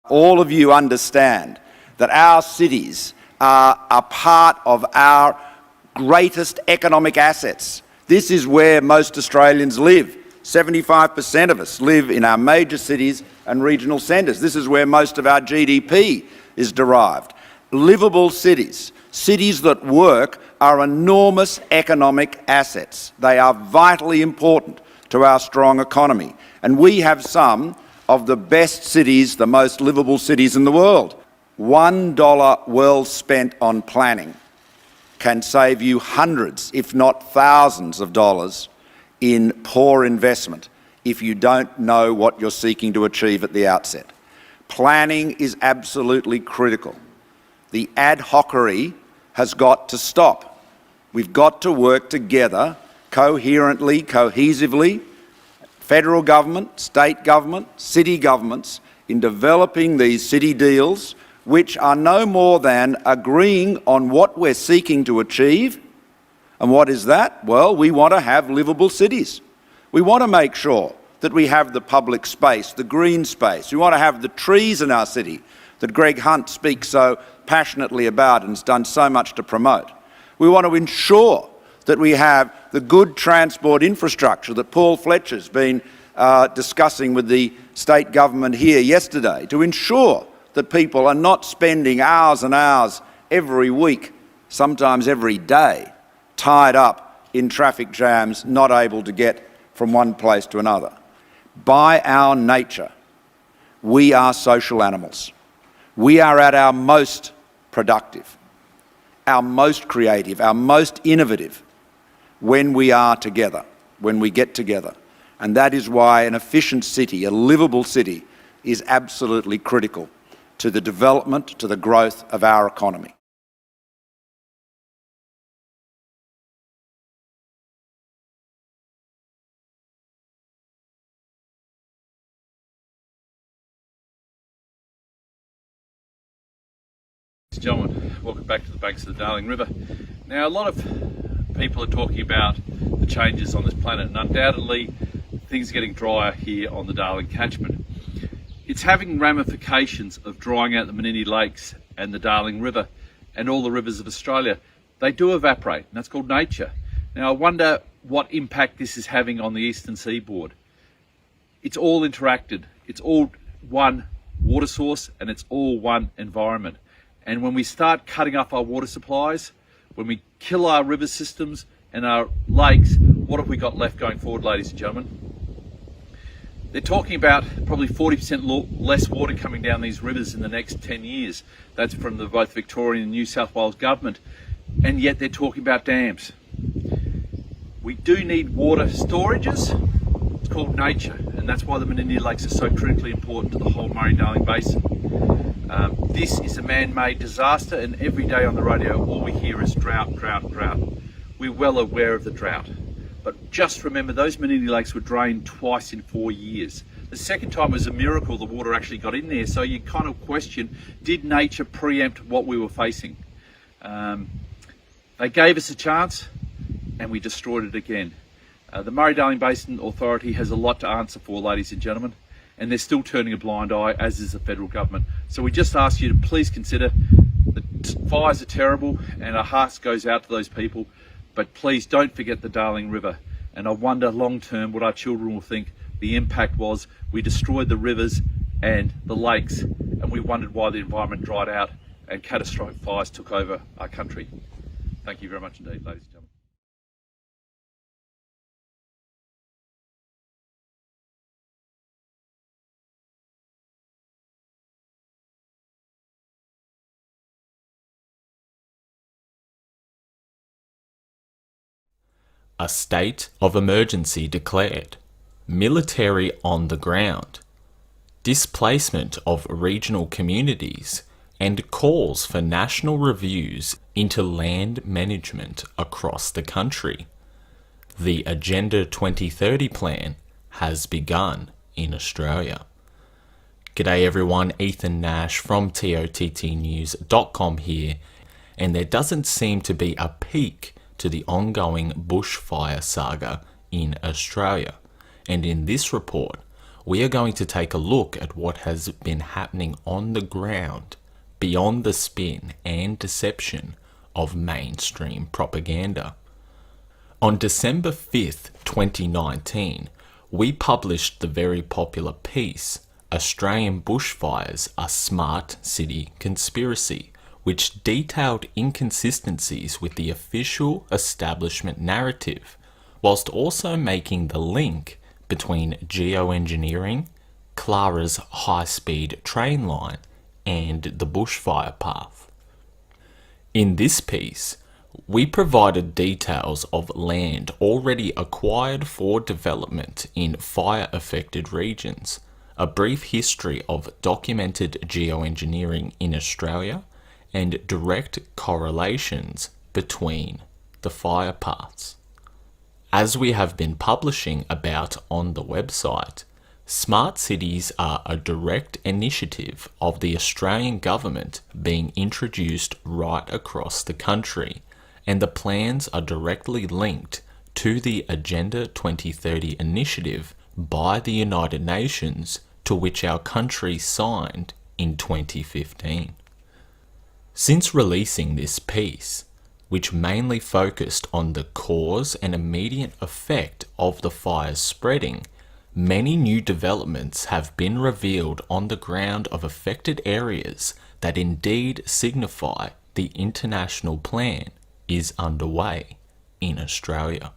All of you understand that our cities are a part of our greatest economic assets. This is where most Australians live. 75% of us live in our major cities and regional centres. This is where most of our GDP is derived. Livable cities, cities that work, are enormous economic assets. They are vitally important to our strong economy. And we have some of the best cities, the most livable cities in the world. $1 well spent on planning can save you hundreds, if not thousands of dollars in poor investment if you don't know what you're seeking to achieve at the outset. Planning is absolutely critical. The ad hocery has got to stop. We've got to work together coherently, cohesively, federal government, state government, city governments, in developing these city deals, which are no more than agreeing on what we're seeking to achieve. And what is that? Well, we want to have livable cities. We want to make sure that we have the public space, the green space. We want to have the trees in our city that Greg Hunt speaks so passionately about and has done so much to promote. We want to ensure that we have the good transport infrastructure that Paul Fletcher's been discussing with the state government here yesterday, to ensure that people are not spending hours and hours every week, sometimes every day, tied up in traffic jams, not able to get from one place to another. By our nature, we are social animals. We are at our most productive, our most creative, our most innovative when we are together, when we get together. And that is why an efficient city, a livable city, is absolutely critical to the development, to the growth of our economy. Gentlemen, welcome back to the banks of the Darling River. Now, a lot of people are talking about the changes on this planet, and undoubtedly things are getting drier here on the Darling catchment. It's having ramifications of drying out the Menindee Lakes and the Darling River and all the rivers of Australia. They do evaporate, and that's called nature. Now, I wonder what impact this is having on the eastern seaboard. It's all interacted. It's all one water source and it's all one environment. And when we start cutting up our water supplies, when we kill our river systems and our lakes, what have we got left going forward, ladies and gentlemen? They're talking about probably 40% less water coming down these rivers in the next 10 years. That's from the both Victorian and New South Wales government. And yet they're talking about dams. We do need water storages. It's called nature. And that's why the Menindee Lakes are so critically important to the whole Murray-Darling Basin. This is a man-made disaster, and every day on the radio all we hear is drought, drought, drought. We're well aware of the drought, but just remember those Menindee Lakes were drained twice in 4 years. The second time was a miracle the water actually got in there, so you kind of question, did nature preempt what we were facing? They gave us a chance and we destroyed it again. The Murray-Darling Basin Authority has a lot to answer for, ladies and gentlemen, and they're still turning a blind eye, as is the federal government. So we just ask you to please consider, the fires are terrible and our hearts goes out to those people, but please don't forget the Darling River. And I wonder long term what our children will think the impact was. We destroyed the rivers and the lakes, and we wondered why the environment dried out and catastrophic fires took over our country. Thank you very much indeed, ladies and gentlemen. A state of emergency declared. Military on the ground. Displacement of regional communities and calls for national reviews into land management across the country. The Agenda 2030 plan has begun in Australia. G'day everyone, Ethan Nash from TOTTnews.com here, and there doesn't seem to be a peak to the ongoing bushfire saga in Australia. And in this report, we are going to take a look at what has been happening on the ground beyond the spin and deception of mainstream propaganda. On December 5th, 2019, we published the very popular piece, Australian Bushfires, a Smart City Conspiracy, which detailed inconsistencies with the official establishment narrative, whilst also making the link between geoengineering, Clara's high-speed train line, and the bushfire path. In this piece, we provided details of land already acquired for development in fire-affected regions, a brief history of documented geoengineering in Australia, and direct correlations between the fire paths. As we have been publishing about on the website, smart cities are a direct initiative of the Australian government being introduced right across the country, and the plans are directly linked to the Agenda 2030 initiative by the United Nations, to which our country signed in 2015. Since releasing this piece, which mainly focused on the cause and immediate effect of the fires spreading, many new developments have been revealed on the ground of affected areas that indeed signify the international plan is underway in Australia.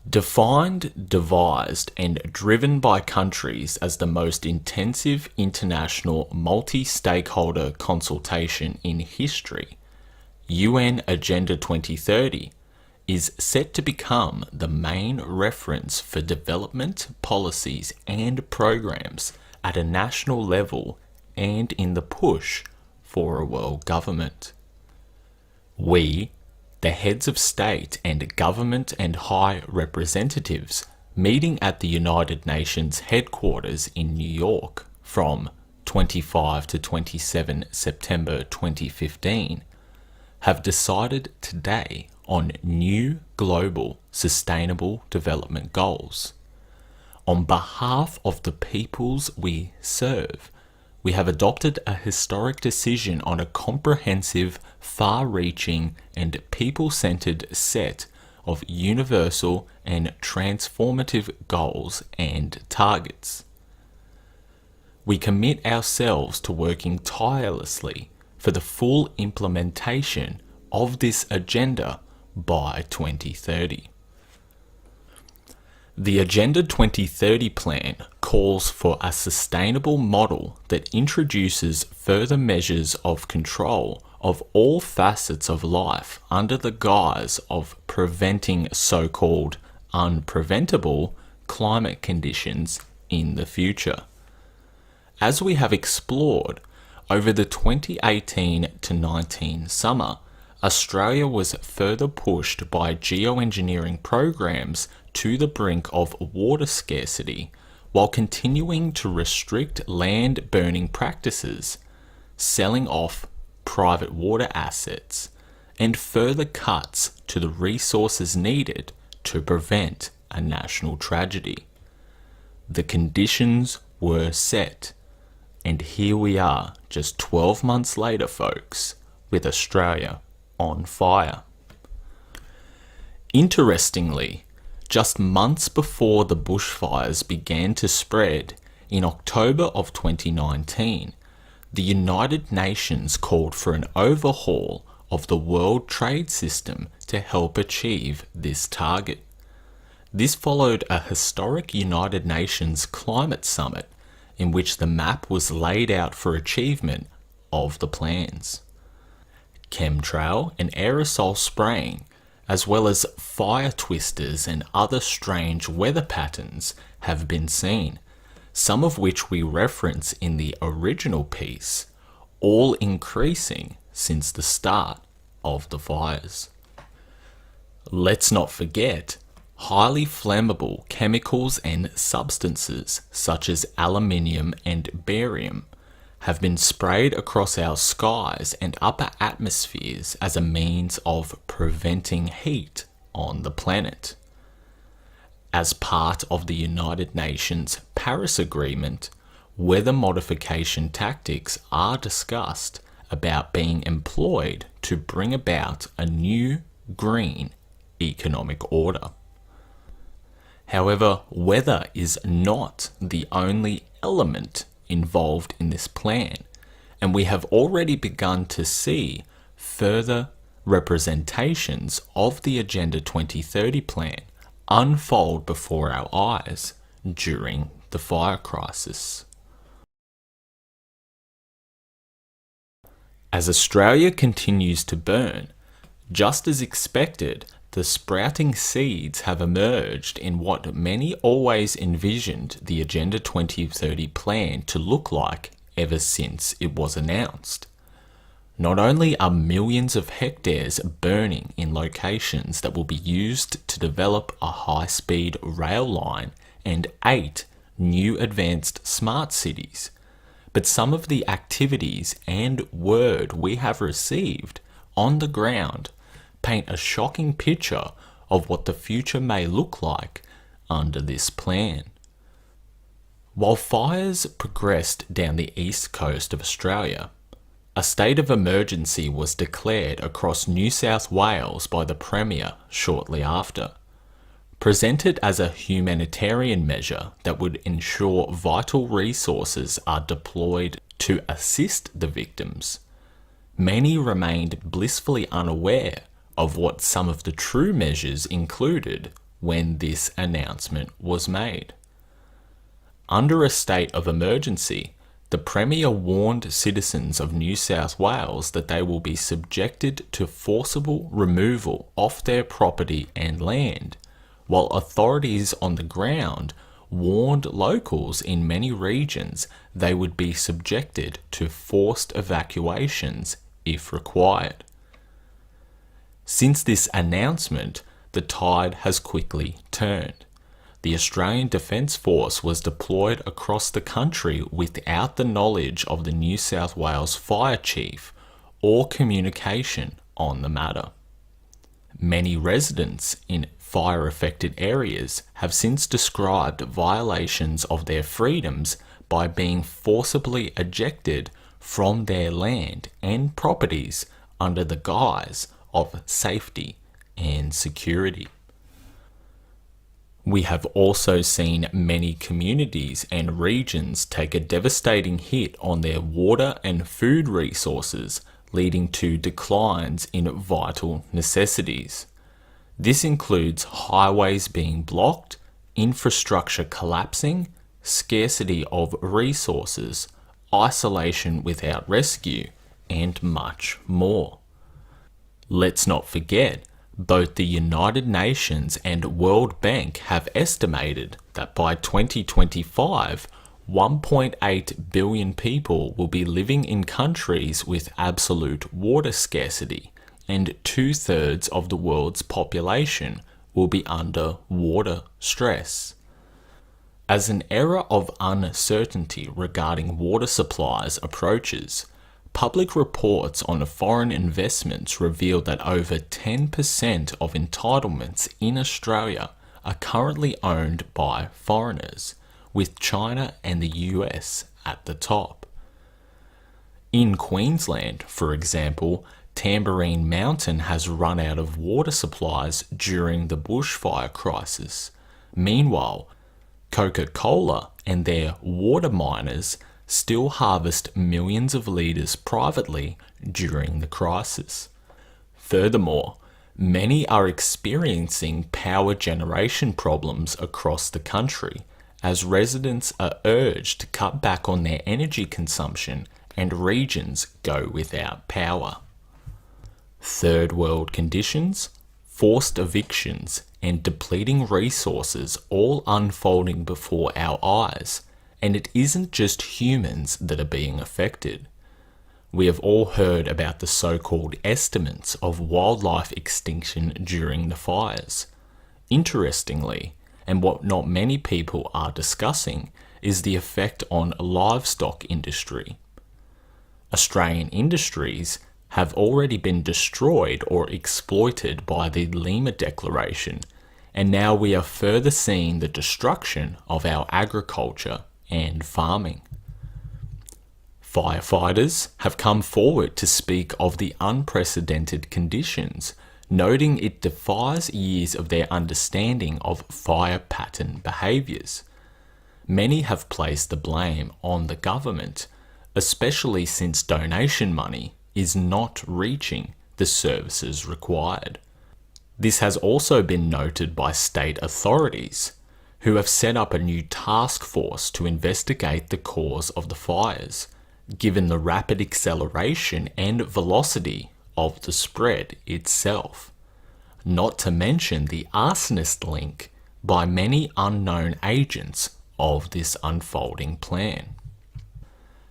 Defined, devised, and driven by countries as the most intensive international multi-stakeholder consultation in history, UN Agenda 2030 is set to become the main reference for development policies and programs at a national level and in the push for a world government. We, the heads of state and government and high representatives meeting at the United Nations headquarters in New York from 25 to 27 September 2015, have decided today on new global sustainable development goals. On behalf of the peoples we serve, we have adopted a historic decision on a comprehensive, far-reaching and people-centered set of universal and transformative goals and targets. We commit ourselves to working tirelessly for the full implementation of this agenda by 2030. The Agenda 2030 plan calls for a sustainable model that introduces further measures of control of all facets of life under the guise of preventing so-called unpreventable climate conditions in the future. As we have explored, over the 2018 to 19 summer, Australia was further pushed by geoengineering programs to the brink of water scarcity, while continuing to restrict land burning practices, selling off private water assets, and further cuts to the resources needed to prevent a national tragedy. The conditions were set, and here we are just 12 months later, folks, with Australia on fire. Interestingly, just months before the bushfires began to spread, in October of 2019, the United Nations called for an overhaul of the world trade system to help achieve this target. This followed a historic United Nations climate summit in which the map was laid out for achievement of the plans. Chemtrail and aerosol spraying, as well as fire twisters and other strange weather patterns, have been seen, some of which we reference in the original piece, all increasing since the start of the fires. Let's not forget highly flammable chemicals and substances such as aluminium and barium have been sprayed across our skies and upper atmospheres as a means of preventing heat on the planet. As part of the United Nations Paris Agreement, weather modification tactics are discussed about being employed to bring about a new green economic order. However, weather is not the only element involved in this plan, and we have already begun to see further representations of the Agenda 2030 plan unfold before our eyes during the fire crisis. As Australia continues to burn, just as expected, the sprouting seeds have emerged in what many always envisioned the Agenda 2030 plan to look like ever since it was announced. Not only are millions of hectares burning in locations that will be used to develop a high-speed rail line and 8 new advanced smart cities, but some of the activities and word we have received on the ground paint a shocking picture of what the future may look like under this plan. While fires progressed down the east coast of Australia, a state of emergency was declared across New South Wales by the Premier shortly after. Presented as a humanitarian measure that would ensure vital resources are deployed to assist the victims, many remained blissfully unaware of what some of the true measures included when this announcement was made. Under a state of emergency, the Premier warned citizens of New South Wales that they will be subjected to forcible removal off their property and land, while authorities on the ground warned locals in many regions they would be subjected to forced evacuations if required. Since this announcement, the tide has quickly turned. The Australian Defence Force was deployed across the country without the knowledge of the New South Wales Fire Chief or communication on the matter. Many residents in fire-affected areas have since described violations of their freedoms by being forcibly ejected from their land and properties under the guise of safety and security. We have also seen many communities and regions take a devastating hit on their water and food resources, leading to declines in vital necessities. This includes highways being blocked, infrastructure collapsing, scarcity of resources, isolation without rescue, and much more. Let's not forget, both the United Nations and World Bank have estimated that by 2025, 1.8 billion people will be living in countries with absolute water scarcity, and 2/3 of the world's population will be under water stress. As an era of uncertainty regarding water supplies approaches, public reports on foreign investments reveal that over 10% of entitlements in Australia are currently owned by foreigners, with China and the US at the top. In Queensland, for example, Tamborine Mountain has run out of water supplies during the bushfire crisis. Meanwhile, Coca-Cola and their water miners still harvest millions of litres privately during the crisis. Furthermore, many are experiencing power generation problems across the country, as residents are urged to cut back on their energy consumption and regions go without power. Third world conditions, forced evictions, and depleting resources all unfolding before our eyes. And it isn't just humans that are being affected. We have all heard about the so-called estimates of wildlife extinction during the fires. Interestingly, and what not many people are discussing, is the effect on livestock industry. Australian industries have already been destroyed or exploited by the Lima Declaration, and now we are further seeing the destruction of our agriculture and farming. Firefighters have come forward to speak of the unprecedented conditions, noting it defies years of their understanding of fire pattern behaviours. Many have placed the blame on the government, especially since donation money is not reaching the services required. This has also been noted by state authorities, who have set up a new task force to investigate the cause of the fires, given the rapid acceleration and velocity of the spread itself, not to mention the arsonist link by many unknown agents of this unfolding plan.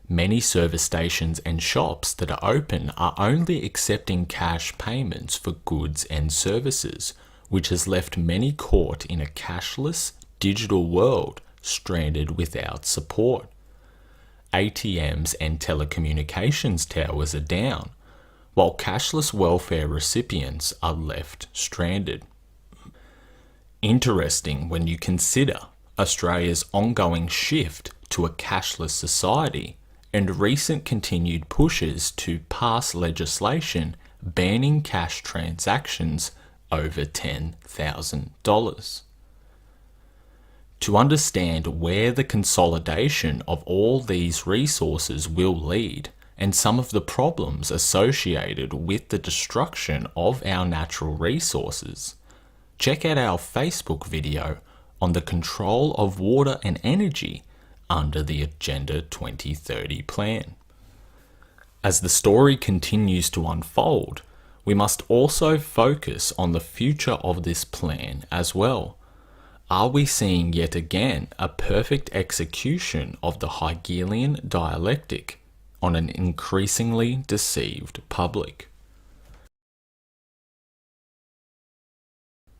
Many service stations and shops that are open are only accepting cash payments for goods and services, which has left many caught in a cashless, digital world stranded without support. ATMs and telecommunications towers are down, while cashless welfare recipients are left stranded. Interesting when you consider Australia's ongoing shift to a cashless society and recent continued pushes to pass legislation banning cash transactions over $10,000. To understand where the consolidation of all these resources will lead and some of the problems associated with the destruction of our natural resources, check out our Facebook video on the control of water and energy under the Agenda 2030 plan. As the story continues to unfold, we must also focus on the future of this plan as well. Are we seeing yet again a perfect execution of the Hegelian dialectic on an increasingly deceived public?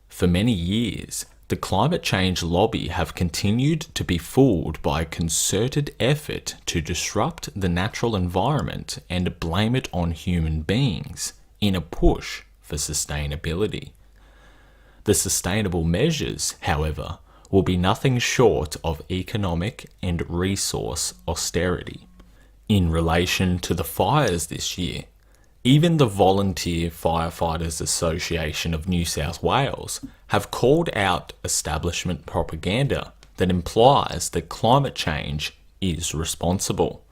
For many years, the climate change lobby have continued to be fooled by a concerted effort to disrupt the natural environment and blame it on human beings in a push for sustainability. The sustainable measures, however, will be nothing short of economic and resource austerity. In relation to the fires this year, even the Volunteer Firefighters Association of New South Wales have called out establishment propaganda that implies that climate change is responsible.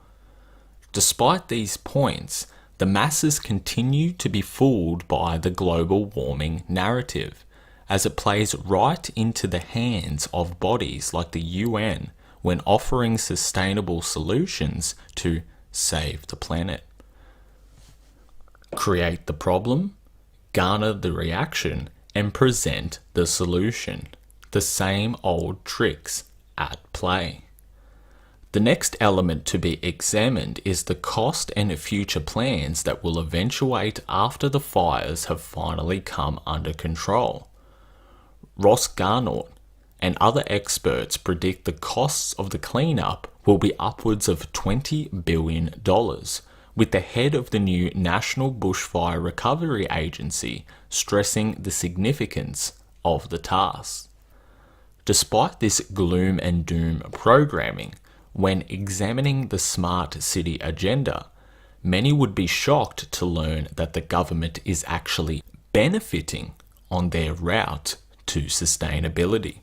Despite these points, the masses continue to be fooled by the global warming narrative, as it plays right into the hands of bodies like the UN when offering sustainable solutions to save the planet. Create the problem, garner the reaction, and present the solution. The same old tricks at play. The next element to be examined is the cost and future plans that will eventuate after the fires have finally come under control. Ross Garnott and other experts predict the costs of the cleanup will be upwards of $20 billion, with the head of the new National Bushfire Recovery Agency stressing the significance of the task. Despite this gloom and doom programming, when examining the Smart City agenda, many would be shocked to learn that the government is actually benefiting on their route to sustainability.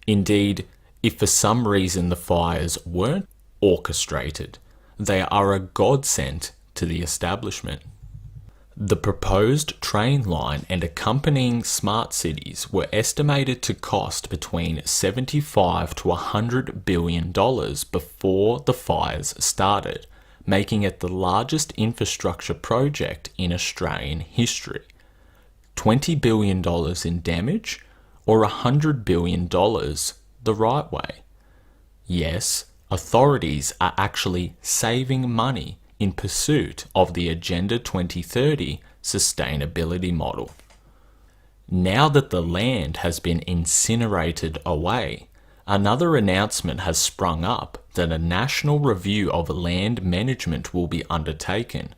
Indeed, if for some reason the fires weren't orchestrated, they are a godsend to the establishment. The proposed train line and accompanying smart cities were estimated to cost between $75 to $100 billion before the fires started, making it the largest infrastructure project in Australian history. $20 billion in damage, or $100 billion the right way? Yes, authorities are actually saving money in pursuit of the Agenda 2030 sustainability model. Now that the land has been incinerated away, another announcement has sprung up that a national review of land management will be undertaken,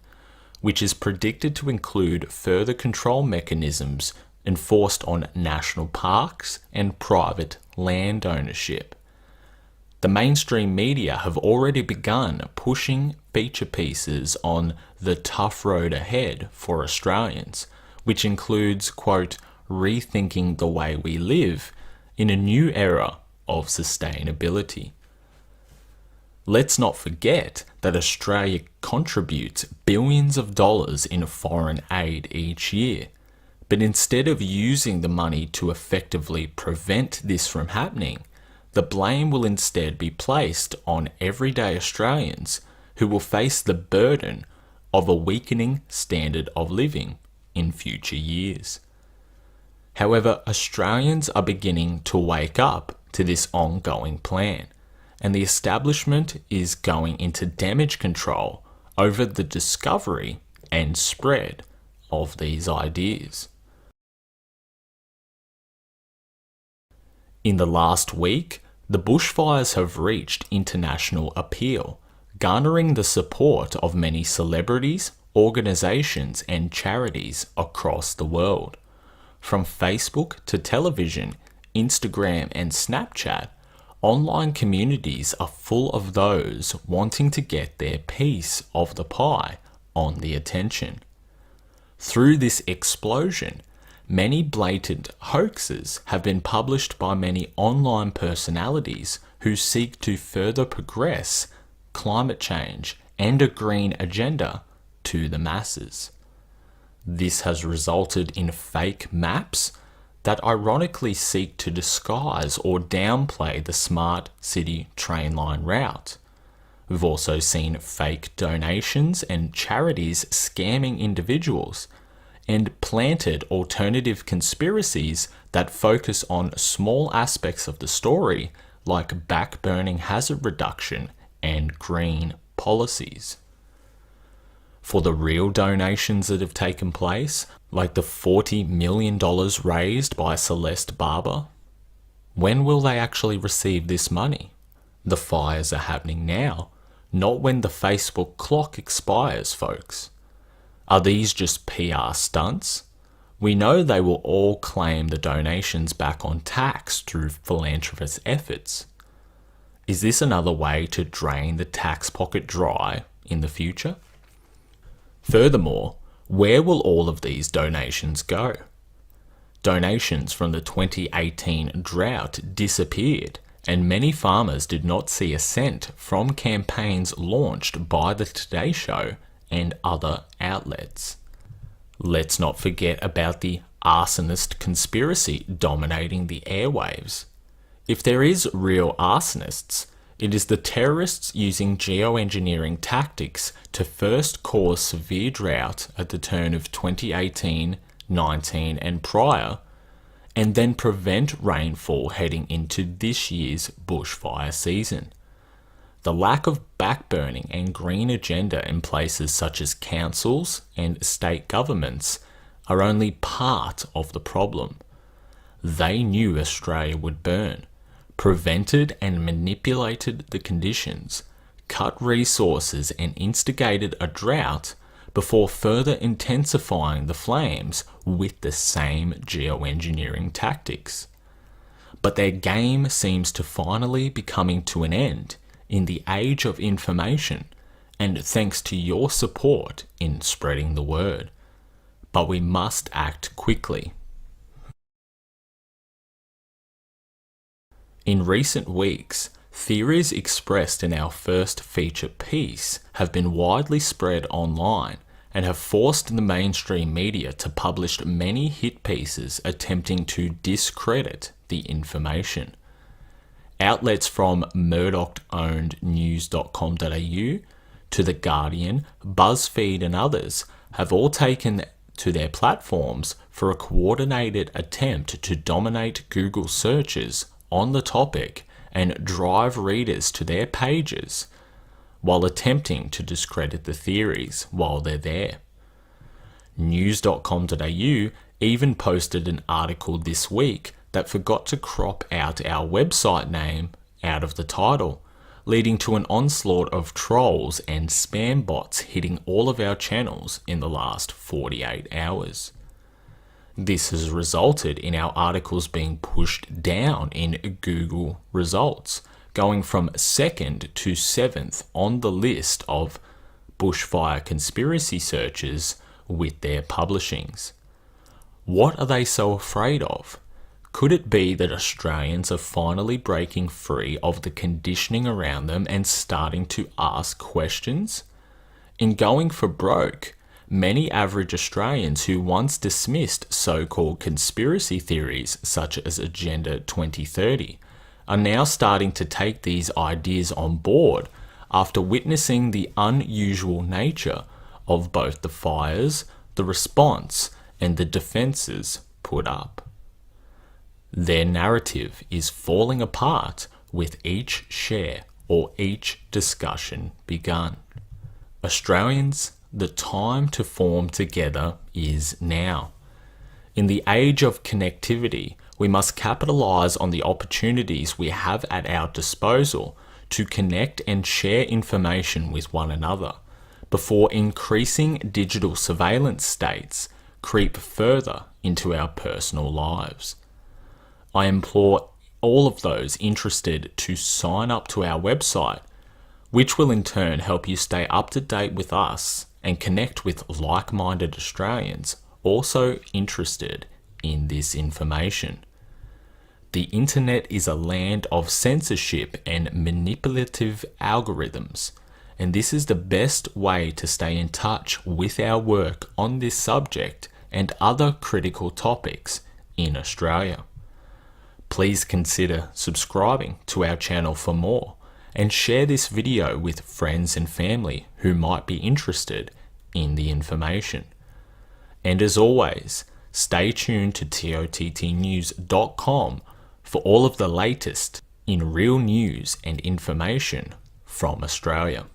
which is predicted to include further control mechanisms enforced on national parks and private land ownership. The mainstream media have already begun pushing feature pieces on the tough road ahead for Australians, which includes, quote, rethinking the way we live in a new era of sustainability. Let's not forget that Australia contributes billions of dollars in foreign aid each year, but instead of using the money to effectively prevent this from happening, the blame will instead be placed on everyday Australians who will face the burden of a weakening standard of living in future years. However, Australians are beginning to wake up to this ongoing plan, and the establishment is going into damage control over the discovery and spread of these ideas. In the last week, the bushfires have reached international appeal, garnering the support of many celebrities, organisations and charities across the world. From Facebook to television, Instagram and Snapchat, online communities are full of those wanting to get their piece of the pie on the attention. Through this explosion, many blatant hoaxes have been published by many online personalities who seek to further progress climate change and a green agenda to the masses. This has resulted in fake maps that ironically seek to disguise or downplay the smart city train line route. We've also seen fake donations and charities scamming individuals, and planted alternative conspiracies that focus on small aspects of the story like backburning hazard reduction and green policies. For the real donations that have taken place, like the $40 million raised by Celeste Barber, when will they actually receive this money? The fires are happening now, not when the Facebook clock expires, folks. Are these just PR stunts? We know they will all claim the donations back on tax through philanthropist efforts. Is this another way to drain the tax pocket dry in the future? Furthermore, where will all of these donations go? Donations from the 2018 drought disappeared, and many farmers did not see a cent from campaigns launched by the Today Show and other outlets. Let's not forget about the arsonist conspiracy dominating the airwaves. If there is real arsonists, it is the terrorists using geoengineering tactics to first cause severe drought at the turn of 2018, 19 and prior, and then prevent rainfall heading into this year's bushfire season. The lack of backburning and green agenda in places such as councils and state governments are only part of the problem. They knew Australia would burn, prevented and manipulated the conditions, cut resources and instigated a drought before further intensifying the flames with the same geoengineering tactics. But their game seems to finally be coming to an end in the age of information, and thanks to your support in spreading the word. But we must act quickly. In recent weeks, theories expressed in our first feature piece have been widely spread online and have forced the mainstream media to publish many hit pieces attempting to discredit the information. Outlets from Murdoch-owned news.com.au to The Guardian, BuzzFeed and others have all taken to their platforms for a coordinated attempt to dominate Google searches on the topic and drive readers to their pages while attempting to discredit the theories while they're there. News.com.au even posted an article this week that forgot to crop out our website name out of the title, leading to an onslaught of trolls and spam bots hitting all of our channels in the last 48 hours. This has resulted in our articles being pushed down in Google results, going from 2nd to 7th on the list of bushfire conspiracy searches with their publishings. What are they so afraid of? Could it be that Australians are finally breaking free of the conditioning around them and starting to ask questions? In going for broke, many average Australians who once dismissed so-called conspiracy theories such as Agenda 2030 are now starting to take these ideas on board after witnessing the unusual nature of both the fires, the response, and the defences put up. Their narrative is falling apart with each share or each discussion begun. Australians, the time to form together is now. In the age of connectivity, we must capitalise on the opportunities we have at our disposal to connect and share information with one another before increasing digital surveillance states creep further into our personal lives. I implore all of those interested to sign up to our website, which will in turn help you stay up to date with us and connect with like-minded Australians also interested in this information. The internet is a land of censorship and manipulative algorithms, and this is the best way to stay in touch with our work on this subject and other critical topics in Australia. Please consider subscribing to our channel for more and share this video with friends and family who might be interested in the information. And as always, stay tuned to tottnews.com for all of the latest in real news and information from Australia.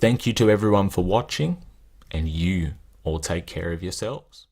Thank you to everyone for watching, and you all take care of yourselves.